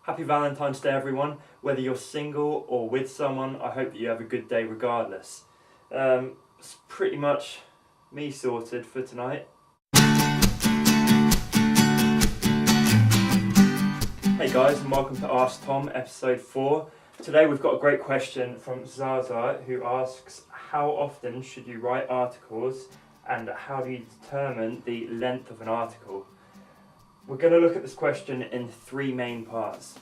Happy Valentine's Day, everyone. Whether you're single or with someone, I hope that you have a good day regardless. It's pretty much me sorted for tonight. Hey guys, and welcome to Ask Tom, episode 4. Today we've got a great question from Zaza, who asks, how often should you write articles and how do you determine the length of an article? We're going to look at this question in 3 main parts.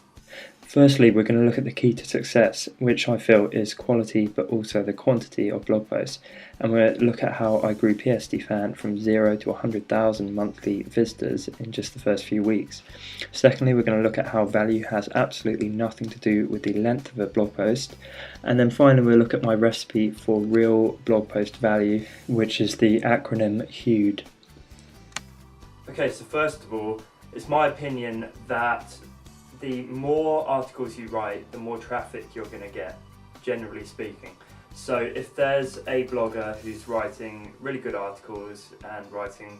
Firstly, we're going to look at the key to success, which I feel is quality but also the quantity of blog posts. And we're going to look at how I grew PSD.Fan from 0 to 100,000 monthly visitors in just the first few weeks. Secondly, we're going to look at how value has absolutely nothing to do with the length of a blog post. And then finally, we'll look at my recipe for real blog post value, which is the acronym HUDE. Okay, so first of all, it's my opinion that the more articles you write, the more traffic you're going to get, generally speaking. So if there's a blogger who's writing really good articles and writing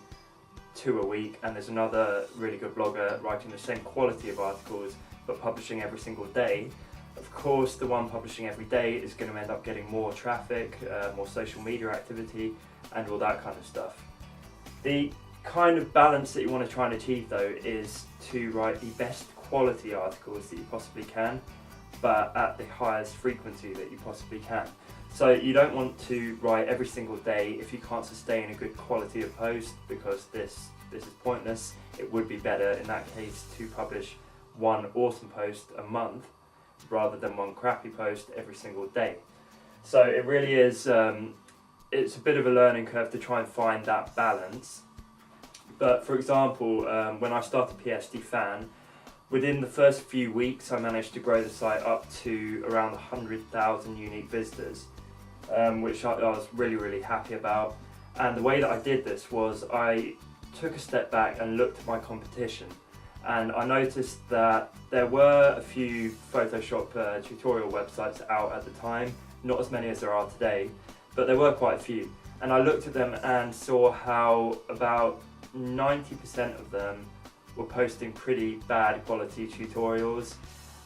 2 a week, and there's another really good blogger writing the same quality of articles but publishing every single day, of course the one publishing every day is going to end up getting more traffic, more social media activity and all that kind of stuff. The kind of balance that you want to try and achieve though is to write the best quality articles that you possibly can, but at the highest frequency that you possibly can. So you don't want to write every single day if you can't sustain a good quality of post, because this is pointless. It would be better in that case to publish 1 awesome post a month rather than 1 crappy post every single day. So it really is, it's a bit of a learning curve to try and find that balance. But for example, when I started PSD.Fan, within the first few weeks I managed to grow the site up to around 100,000 unique visitors, which I was really happy about. And the way that I did this was I took a step back and looked at my competition, and I noticed that there were a few Photoshop tutorial websites out at the time, not as many as there are today, but there were quite a few. And I looked at them and saw how about 90% of them were posting pretty bad quality tutorials,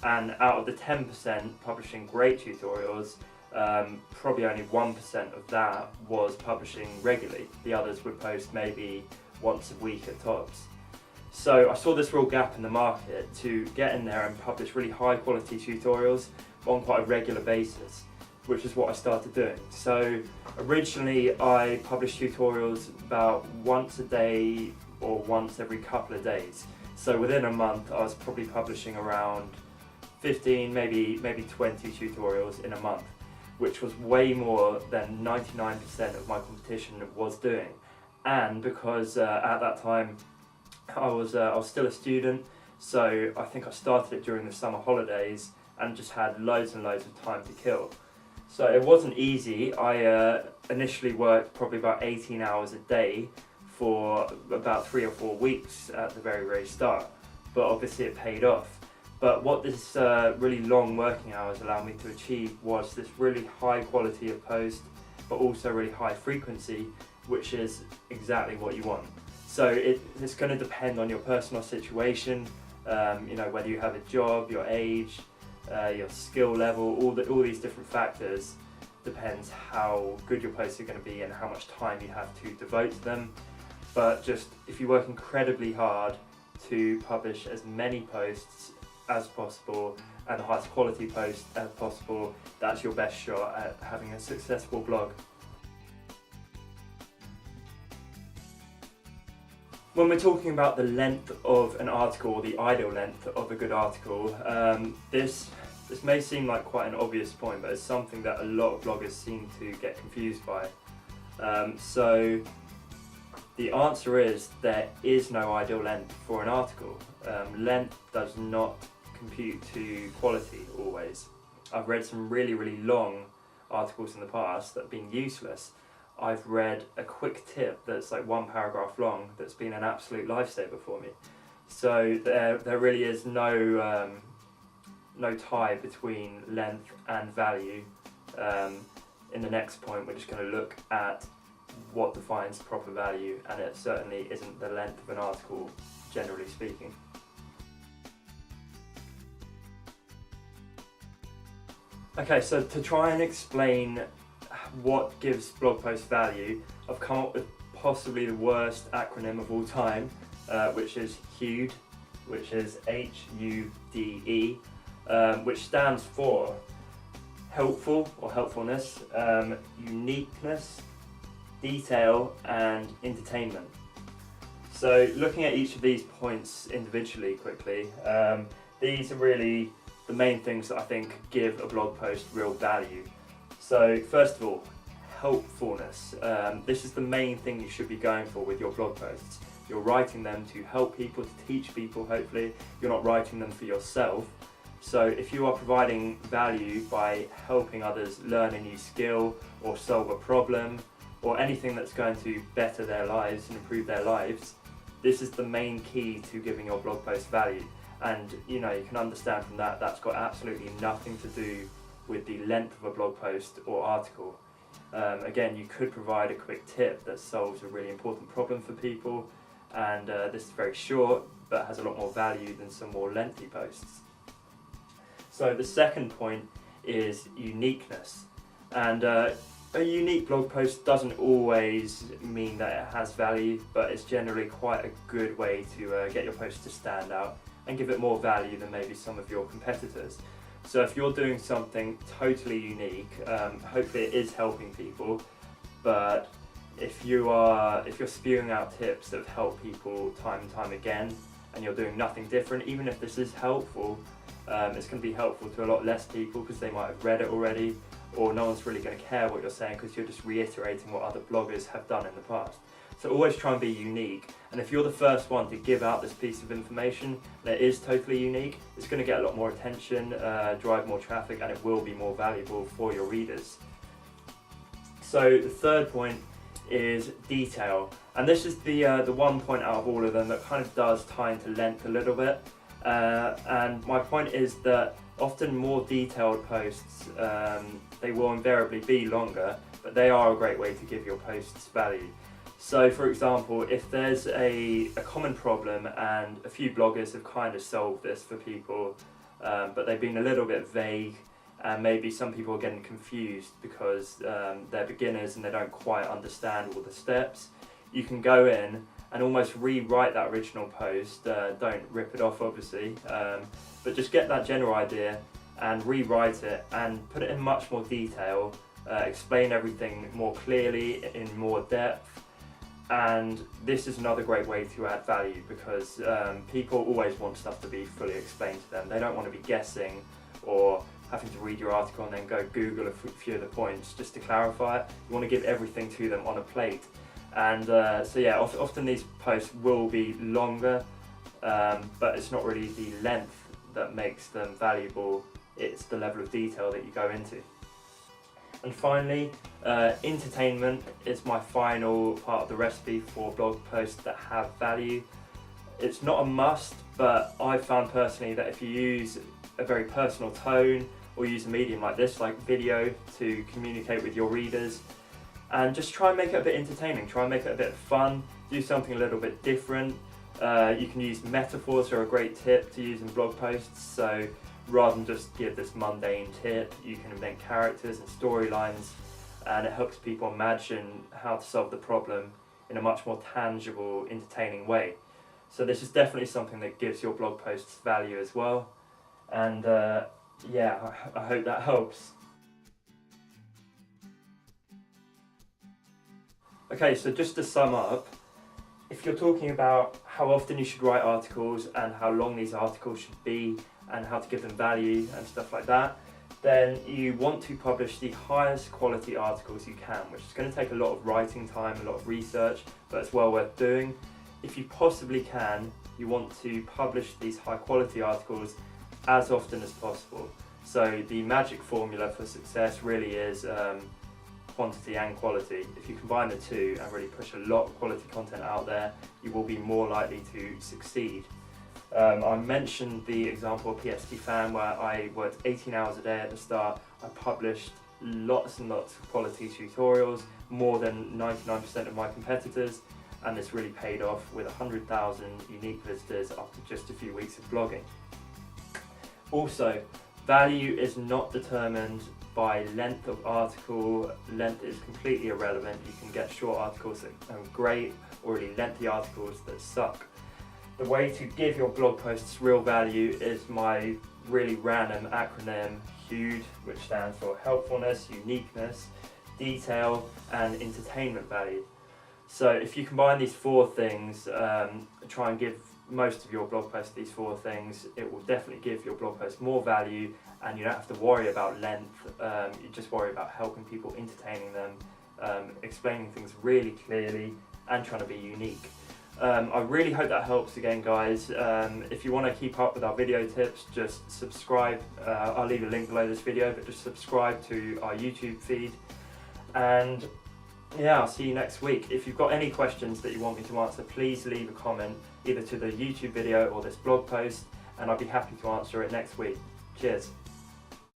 and out of the 10% publishing great tutorials, probably only 1% of that was publishing regularly. The others would post maybe once a week at tops. So I saw this real gap in the market to get in there and publish really high quality tutorials on quite a regular basis, which is what I started doing. So originally I published tutorials about once a day or once every couple of days. So within a month I was probably publishing around 15, maybe 20 tutorials in a month, which was way more than 99% of my competition was doing. And because at that time I was still a student, so I think I started it during the summer holidays and just had loads and loads of time to kill. So it wasn't easy. I initially worked probably about 18 hours a day for about 3 or 4 weeks at the very start, but obviously it paid off. But what this really long working hours allowed me to achieve was this really high quality of post, but also really high frequency, which is exactly what you want. So it's going to depend on your personal situation, whether you have a job, your age, your skill level, all these different factors depends how good your posts are going to be and how much time you have to devote to them. But just if you work incredibly hard to publish as many posts as possible and the highest quality posts as possible, that's your best shot at having a successful blog. When we're talking about the length of an article, or the ideal length of a good article, this may seem like quite an obvious point, but it's something that a lot of bloggers seem to get confused by. So the answer is there is no ideal length for an article. Length does not compute to quality always. I've read some really long articles in the past that have been useless. I've read a quick tip that's like 1 paragraph long that's been an absolute lifesaver for me. So there really is no tie between length and value. In the next point we're just going to look at what defines proper value, and it certainly isn't the length of an article, generally speaking. Okay, so to try and explain what gives blog posts value, I've come up with possibly the worst acronym of all time, which is HUDE, which is HUDE, which stands for helpful or helpfulness, uniqueness, detail, and entertainment. So looking at each of these points individually quickly, these are really the main things that I think give a blog post real value. So first of all, helpfulness. This is the main thing you should be going for with your blog posts. You're writing them to help people, to teach people, hopefully. You're not writing them for yourself. So if you are providing value by helping others learn a new skill or solve a problem or anything that's going to better their lives and improve their lives, this is the main key to giving your blog post value. And you can understand from that that's got absolutely nothing to do with the length of a blog post or article. Again, you could provide a quick tip that solves a really important problem for people, and this is very short but has a lot more value than some more lengthy posts. So the second point is uniqueness, and a unique blog post doesn't always mean that it has value, but it's generally quite a good way to get your post to stand out and give it more value than maybe some of your competitors. So if you're doing something totally unique, hopefully it is helping people, but if you're spewing out tips that have helped people time and time again, and you're doing nothing different, even if this is helpful, it's going to be helpful to a lot less people because they might have read it already, or no one's really going to care what you're saying because you're just reiterating what other bloggers have done in the past. So always try and be unique, and if you're the first one to give out this piece of information that is totally unique, it's going to get a lot more attention, drive more traffic, and it will be more valuable for your readers. So the third point is detail, and this is the one point out of all of them that kind of does tie into length a little bit, and my point is that often more detailed posts, they will invariably be longer, but they are a great way to give your posts value. So for example, if there's a common problem and a few bloggers have kind of solved this for people, but they've been a little bit vague, and maybe some people are getting confused because they're beginners and they don't quite understand all the steps, you can go in and almost rewrite that original post. Don't rip it off obviously, but just get that general idea and rewrite it and put it in much more detail, explain everything more clearly, in more depth. And this is another great way to add value because people always want stuff to be fully explained to them. They don't want to be guessing or having to read your article and then go Google a few of the points just to clarify it. You want to give everything to them on a plate. And so yeah, often these posts will be longer, but it's not really the length that makes them valuable, it's the level of detail that you go into. And finally, entertainment is my final part of the recipe for blog posts that have value. It's not a must, but I've found personally that if you use a very personal tone or use a medium like this, like video, to communicate with your readers, and just try and make it a bit entertaining, try and make it a bit fun, do something a little bit different. You can use metaphors, are a great tip to use in blog posts. So rather than just give this mundane tip, you can invent characters and storylines, and it helps people imagine how to solve the problem in a much more tangible, entertaining way. So this is definitely something that gives your blog posts value as well. And yeah, I hope that helps. Okay, so just to sum up, if you're talking about how often you should write articles and how long these articles should be and how to give them value and stuff like that, then you want to publish the highest quality articles you can, which is going to take a lot of writing time, a lot of research, but it's well worth doing. If you possibly can, you want to publish these high quality articles as often as possible. So the magic formula for success really is quantity and quality. If you combine the two and really push a lot of quality content out there, you will be more likely to succeed. I mentioned the example of PSD.Fan where I worked 18 hours a day at the start. I published lots and lots of quality tutorials, more than 99% of my competitors, and this really paid off with 100,000 unique visitors after just a few weeks of blogging. Also, Value is not determined by length of article. Length is completely irrelevant. You can get short articles that are great, or really lengthy articles that suck. The way to give your blog posts real value is my really random acronym HUDE, which stands for Helpfulness, Uniqueness, Detail and Entertainment value. So if you combine these 4 things, try and give most of your blog posts these 4 things, it will definitely give your blog post more value, and you don't have to worry about length. You just worry about helping people, entertaining them, explaining things really clearly and trying to be unique. I really hope that helps again, guys. If you want to keep up with our video tips, just subscribe. I'll leave a link below this video, but just subscribe to our YouTube feed. And yeah, I'll see you next week. If you've got any questions that you want me to answer, please leave a comment either to the YouTube video or this blog post, and I'll be happy to answer it next week. Cheers.